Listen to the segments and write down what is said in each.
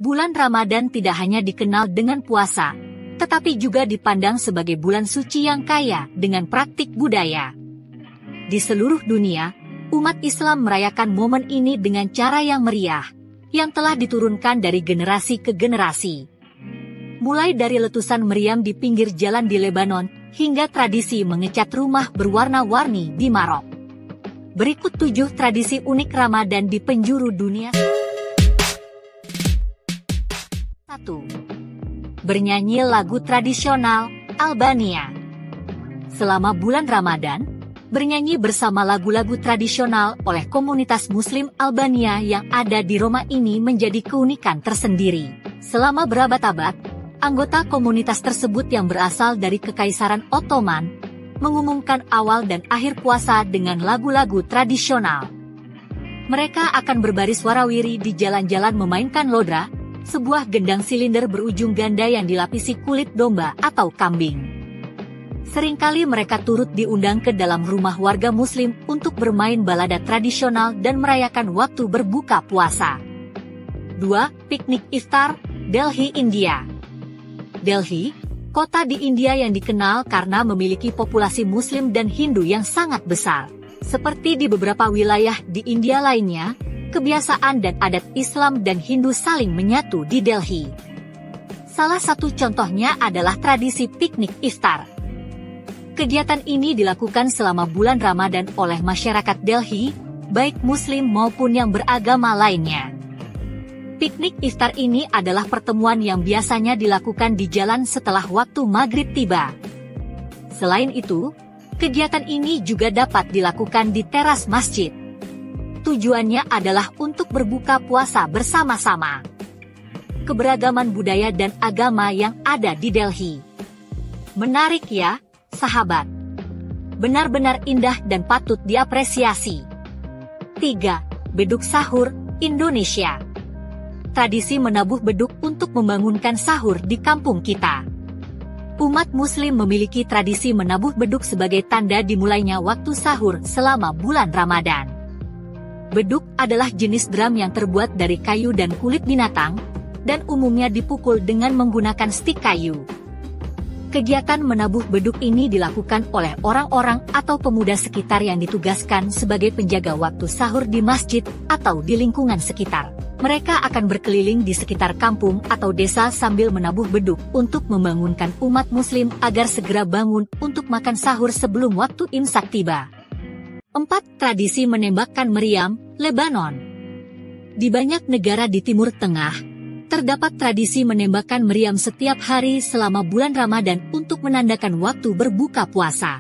bulan Ramadan tidak hanya dikenal dengan puasa, tetapi juga dipandang sebagai bulan suci yang kaya dengan praktik budaya. Di seluruh dunia, umat Islam merayakan momen ini dengan cara yang meriah, yang telah diturunkan dari generasi ke generasi. Mulai dari letusan meriam di pinggir jalan di Lebanon, hingga tradisi mengecat rumah berwarna-warni di Marok. Berikut 7 tradisi unik Ramadan di penjuru dunia. 1. Bernyanyi lagu tradisional Albania. Selama bulan Ramadan, bernyanyi bersama lagu-lagu tradisional oleh komunitas Muslim Albania yang ada di Roma ini menjadi keunikan tersendiri. Selama berabad-abad, anggota komunitas tersebut yang berasal dari Kekaisaran Ottoman mengumumkan awal dan akhir puasa dengan lagu-lagu tradisional. Mereka akan berbaris warawiri di jalan-jalan memainkan lodra, sebuah gendang silinder berujung ganda yang dilapisi kulit domba atau kambing. Seringkali mereka turut diundang ke dalam rumah warga Muslim untuk bermain balada tradisional dan merayakan waktu berbuka puasa. 2. Piknik iftar, Delhi, India. Delhi, kota di India yang dikenal karena memiliki populasi Muslim dan Hindu yang sangat besar. Seperti di beberapa wilayah di India lainnya, kebiasaan dan adat Islam dan Hindu saling menyatu di Delhi. Salah satu contohnya adalah tradisi piknik iftar. Kegiatan ini dilakukan selama bulan Ramadan oleh masyarakat Delhi, baik Muslim maupun yang beragama lainnya. Piknik iftar ini adalah pertemuan yang biasanya dilakukan di jalan setelah waktu maghrib tiba. Selain itu, kegiatan ini juga dapat dilakukan di teras masjid. Tujuannya adalah untuk berbuka puasa bersama-sama. Keberagaman budaya dan agama yang ada di Delhi. Menarik ya, sahabat. Benar-benar indah dan patut diapresiasi. 3. Beduk sahur, Indonesia. Tradisi menabuh beduk untuk membangunkan sahur di kampung kita. Umat Muslim memiliki tradisi menabuh beduk sebagai tanda dimulainya waktu sahur selama bulan Ramadan. Beduk adalah jenis drum yang terbuat dari kayu dan kulit binatang, dan umumnya dipukul dengan menggunakan stik kayu. Kegiatan menabuh beduk ini dilakukan oleh orang-orang atau pemuda sekitar yang ditugaskan sebagai penjaga waktu sahur di masjid atau di lingkungan sekitar. Mereka akan berkeliling di sekitar kampung atau desa sambil menabuh beduk untuk membangunkan umat Muslim agar segera bangun untuk makan sahur sebelum waktu imsak tiba. 4. Tradisi menembakkan meriam, Lebanon. Di banyak negara di Timur Tengah, terdapat tradisi menembakkan meriam setiap hari selama bulan Ramadan untuk menandakan waktu berbuka puasa.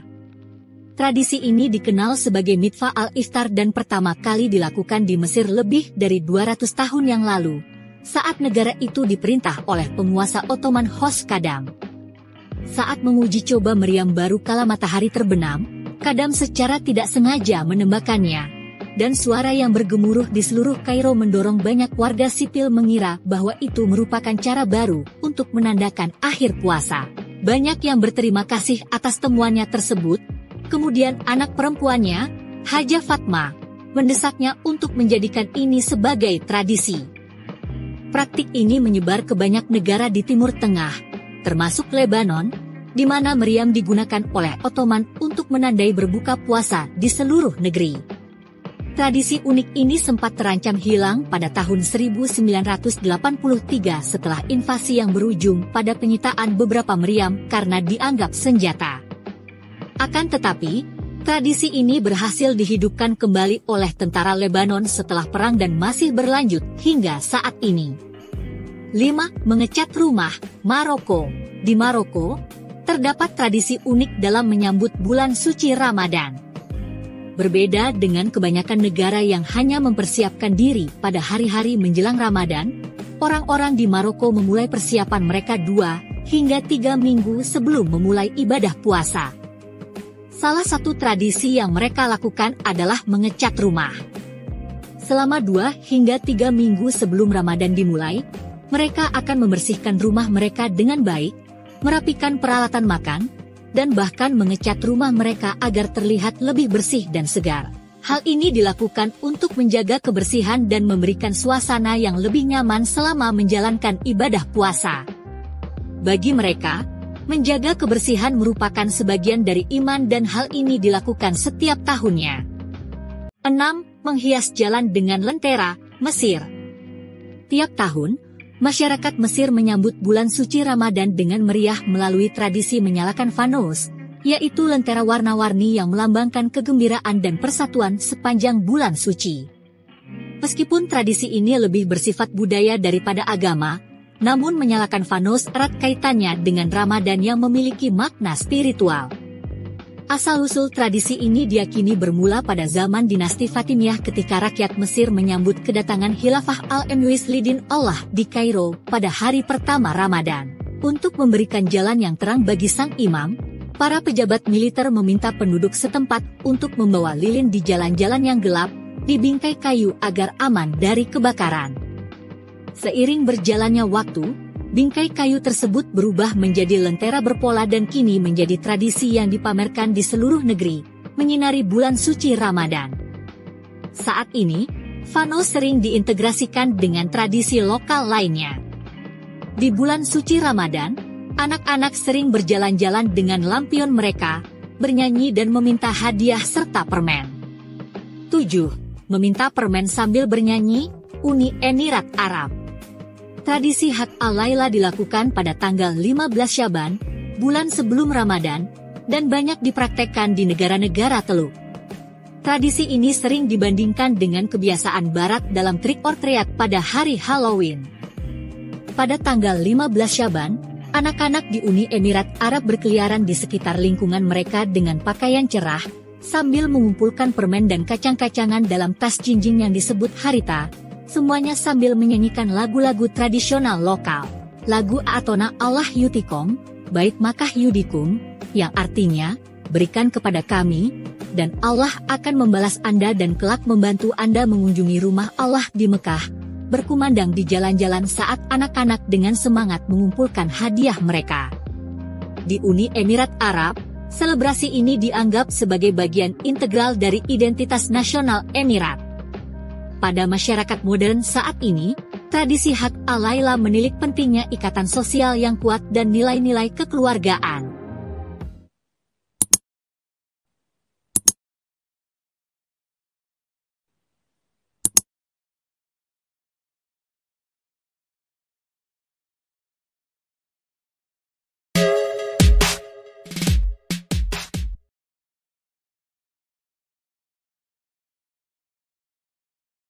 Tradisi ini dikenal sebagai Mitfa al-Iftar dan pertama kali dilakukan di Mesir lebih dari 200 tahun yang lalu, saat negara itu diperintah oleh penguasa Ottoman Hos Kadam. Saat menguji coba meriam baru kala matahari terbenam, Kadam secara tidak sengaja menembakkannya, dan suara yang bergemuruh di seluruh Kairo mendorong banyak warga sipil mengira bahwa itu merupakan cara baru untuk menandakan akhir puasa. Banyak yang berterima kasih atas temuannya tersebut. Kemudian anak perempuannya, Haja Fatma, mendesaknya untuk menjadikan ini sebagai tradisi. Praktik ini menyebar ke banyak negara di Timur Tengah, termasuk Lebanon, di mana meriam digunakan oleh Ottoman untuk menandai berbuka puasa di seluruh negeri. Tradisi unik ini sempat terancam hilang pada tahun 1983 setelah invasi yang berujung pada penyitaan beberapa meriam karena dianggap senjata. Akan tetapi, tradisi ini berhasil dihidupkan kembali oleh tentara Lebanon setelah perang dan masih berlanjut hingga saat ini. 5. Mengecat rumah, Maroko. Di Maroko, terdapat tradisi unik dalam menyambut bulan suci Ramadan. Berbeda dengan kebanyakan negara yang hanya mempersiapkan diri pada hari-hari menjelang Ramadan, orang-orang di Maroko memulai persiapan mereka 2 hingga 3 minggu sebelum memulai ibadah puasa. Salah satu tradisi yang mereka lakukan adalah mengecat rumah. Selama 2 hingga 3 minggu sebelum Ramadan dimulai, mereka akan membersihkan rumah mereka dengan baik, merapikan peralatan makan, dan bahkan mengecat rumah mereka agar terlihat lebih bersih dan segar. Hal ini dilakukan untuk menjaga kebersihan dan memberikan suasana yang lebih nyaman selama menjalankan ibadah puasa. Bagi mereka, menjaga kebersihan merupakan sebagian dari iman dan hal ini dilakukan setiap tahunnya. 6. Menghias jalan dengan lentera, Mesir. Tiap tahun, masyarakat Mesir menyambut bulan suci Ramadan dengan meriah melalui tradisi menyalakan fanus, yaitu lentera warna-warni yang melambangkan kegembiraan dan persatuan sepanjang bulan suci. Meskipun tradisi ini lebih bersifat budaya daripada agama, namun menyalakan fanus erat kaitannya dengan Ramadan yang memiliki makna spiritual. Asal-usul tradisi ini diyakini bermula pada zaman dinasti Fatimiyah ketika rakyat Mesir menyambut kedatangan Khilafah Al-Muwahhidin Allah di Kairo pada hari pertama Ramadan. Untuk memberikan jalan yang terang bagi sang imam, para pejabat militer meminta penduduk setempat untuk membawa lilin di jalan-jalan yang gelap, di bingkai kayu agar aman dari kebakaran. Seiring berjalannya waktu, bingkai kayu tersebut berubah menjadi lentera berpola dan kini menjadi tradisi yang dipamerkan di seluruh negeri, menyinari bulan suci Ramadan. Saat ini, fanus sering diintegrasikan dengan tradisi lokal lainnya. Di bulan suci Ramadan, anak-anak sering berjalan-jalan dengan lampion mereka, bernyanyi dan meminta hadiah serta permen. 7. Meminta permen sambil bernyanyi, Uni Emirat Arab. Tradisi Hajj al-Laila dilakukan pada tanggal 15 Syaban, bulan sebelum Ramadan, dan banyak dipraktekkan di negara-negara Teluk. Tradisi ini sering dibandingkan dengan kebiasaan Barat dalam trick or treat pada hari Halloween. Pada tanggal 15 Syaban, anak-anak di Uni Emirat Arab berkeliaran di sekitar lingkungan mereka dengan pakaian cerah, sambil mengumpulkan permen dan kacang-kacangan dalam tas jinjing yang disebut harita, semuanya sambil menyanyikan lagu-lagu tradisional lokal. Lagu Atona Allah Yutikom, Bait Makkah Yudikum, yang artinya, berikan kepada kami, dan Allah akan membalas Anda dan kelak membantu Anda mengunjungi rumah Allah di Mekah, berkumandang di jalan-jalan saat anak-anak dengan semangat mengumpulkan hadiah mereka. Di Uni Emirat Arab, selebrasi ini dianggap sebagai bagian integral dari identitas nasional Emirat. Pada masyarakat modern saat ini, tradisi Hajj al-Laila menilik pentingnya ikatan sosial yang kuat dan nilai-nilai kekeluargaan.